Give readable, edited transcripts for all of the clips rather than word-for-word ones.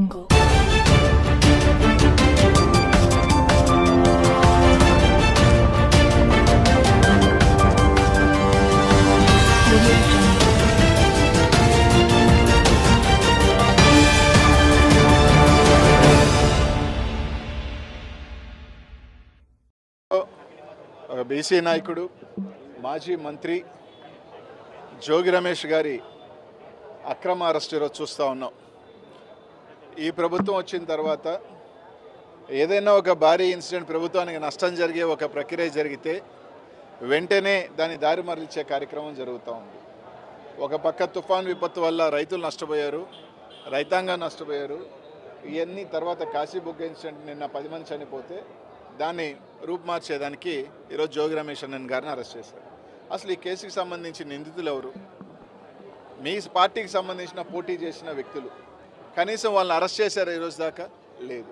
BC నాయకుడు మాజీ మంత్రి జోగి రమేష్ గారి అక్రమ అరెస్ట్ ఈరోజు చూస్తూ ఉన్నాం. ఈ ప్రభుత్వం వచ్చిన తర్వాత ఏదైనా ఒక భారీ ఇన్సిడెంట్, ప్రభుత్వానికి నష్టం జరిగే ఒక ప్రక్రియ జరిగితే వెంటనే దాని దారి మరలించే కార్యక్రమం జరుగుతూ ఉంది. ఒక పక్క తుఫాన్ విపత్తు వల్ల రైతులు నష్టపోయారు, రైతాంగం నష్టపోయారు. ఇవన్నీ తర్వాత కాశీబుగ్గ ఇన్సిడెంట్, నిన్న 10 మంది చనిపోతే దాన్ని రూపుమార్చేదానికి ఈరోజు జోగి రమేష్ అన్న గారిని అరెస్ట్ చేశారు. అసలు ఈ కేసుకి సంబంధించి నిందితులు ఎవరు? మీ పార్టీకి సంబంధించిన పోటీ చేసిన వ్యక్తులు. కనీసం వాళ్ళని అరెస్ట్ చేశారు ఈరోజు దాకా? లేదు.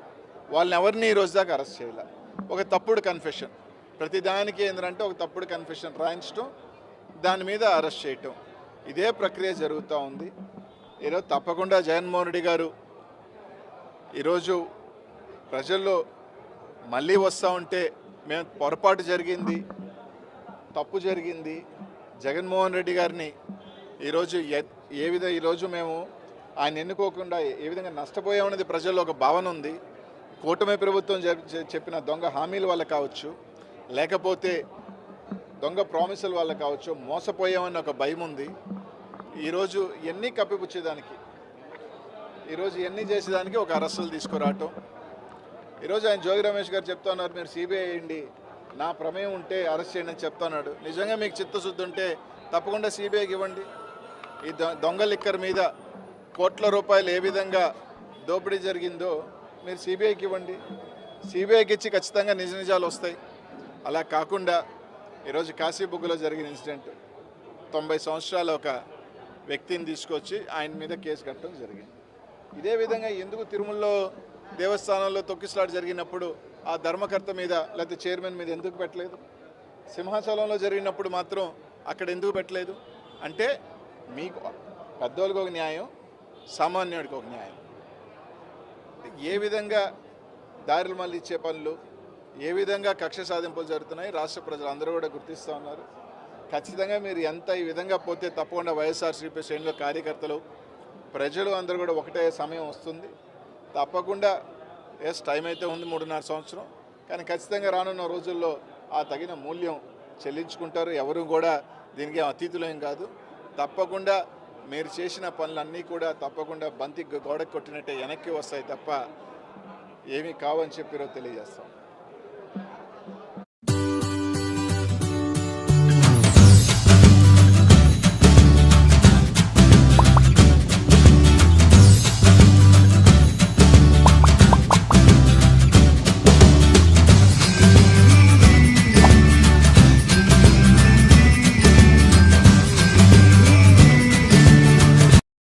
వాళ్ళని ఎవరిని ఈరోజు దాకా అరెస్ట్ చేయాల. ఒక తప్పుడు కన్ఫెషన్, ప్రతిదానికి ఏంటంటే ఒక తప్పుడు కన్ఫెషన్ రాయించడం, దాని మీద అరెస్ట్ చేయటం, ఇదే ప్రక్రియ జరుగుతూ ఉంది. ఈరోజు తప్పకుండా జగన్మోహన్ రెడ్డి గారు ఈరోజు ప్రజల్లో మళ్ళీ వస్తూ ఉంటే మేము పొరపాటు జరిగింది, తప్పు జరిగింది, జగన్మోహన్ రెడ్డి గారిని ఈరోజు ఈరోజు మేము ఆయన ఎన్నుకోకుండా ఏ విధంగా నష్టపోయామనేది ప్రజల్లో ఒక భావన ఉంది. కూటమి ప్రభుత్వం చెప్పిన దొంగ హామీల వల్ల కావచ్చు, లేకపోతే దొంగ ప్రామిసుల వల్ల కావచ్చు, మోసపోయామని ఒక భయం ఉంది. ఈరోజు ఇవన్నీ కప్పిపుచ్చేదానికి, ఈరోజు ఇవన్నీ చేసేదానికి ఒక అరెస్టులు తీసుకురావటం. ఈరోజు ఆయన జోగి రమేష్ గారు చెప్తా ఉన్నారు, మీరు సిబిఐ వేయండి, నా ప్రమేయం ఉంటే అరెస్ట్ చేయండి అని చెప్తున్నాడు. నిజంగా మీకు చిత్తశుద్ధి ఉంటే తప్పకుండా సిబిఐకి ఇవ్వండి. ఈ దొంగ లిక్కర్ మీద కోట్ల రూపాయలు ఏ విధంగా దోపిడీ జరిగిందో మీరు సిబిఐకి ఇవ్వండి. సిబిఐకి ఇచ్చి ఖచ్చితంగా నిజ నిజాలు వస్తాయి. అలా కాకుండా ఈరోజు కాశీబుగ్గలో జరిగిన ఇన్సిడెంట్, 90 సంవత్సరాల ఒక వ్యక్తిని తీసుకొచ్చి ఆయన మీద కేసు కట్టడం జరిగింది. ఇదే విధంగా ఎందుకు తిరుమలలో దేవస్థానంలో తొక్కిసలాట జరిగినప్పుడు ఆ ధర్మకర్త మీద లేకపోతే చైర్మన్ మీద ఎందుకు పెట్టలేదు? సింహాచలంలో జరిగినప్పుడు మాత్రం అక్కడ ఎందుకు పెట్టలేదు? అంటే మీకు పెద్దోళ్ళకి ఒక న్యాయం, సామాన్యుడికి ఒక న్యాయం. ఏ విధంగా దారులు మళ్ళీ ఇచ్చే పనులు, ఏ విధంగా కక్ష సాధింపులు జరుగుతున్నాయి రాష్ట్ర ప్రజలు అందరూ కూడా గుర్తిస్తూ ఉన్నారు. ఖచ్చితంగా మీరు ఎంత ఈ విధంగా పోతే తప్పకుండా వైఎస్ఆర్సీపీ శ్రేణులు, కార్యకర్తలు, ప్రజలు అందరూ కూడా ఒకటే సమయం వస్తుంది. తప్పకుండా టైం అయితే ఉంది 3.5 సంవత్సరం, కానీ ఖచ్చితంగా రానున్న రోజుల్లో ఆ తగిన మూల్యం చెల్లించుకుంటారు. ఎవరు కూడా దీనికి అతీతులేం కాదు. తప్పకుండా మీరు చేసిన పనులన్నీ కూడా తప్పకుండా బంతి గోడకు కొట్టినట్టే వెనక్కి వస్తాయి తప్ప ఏమీ కావని చెప్పి తెలియజేస్తాం.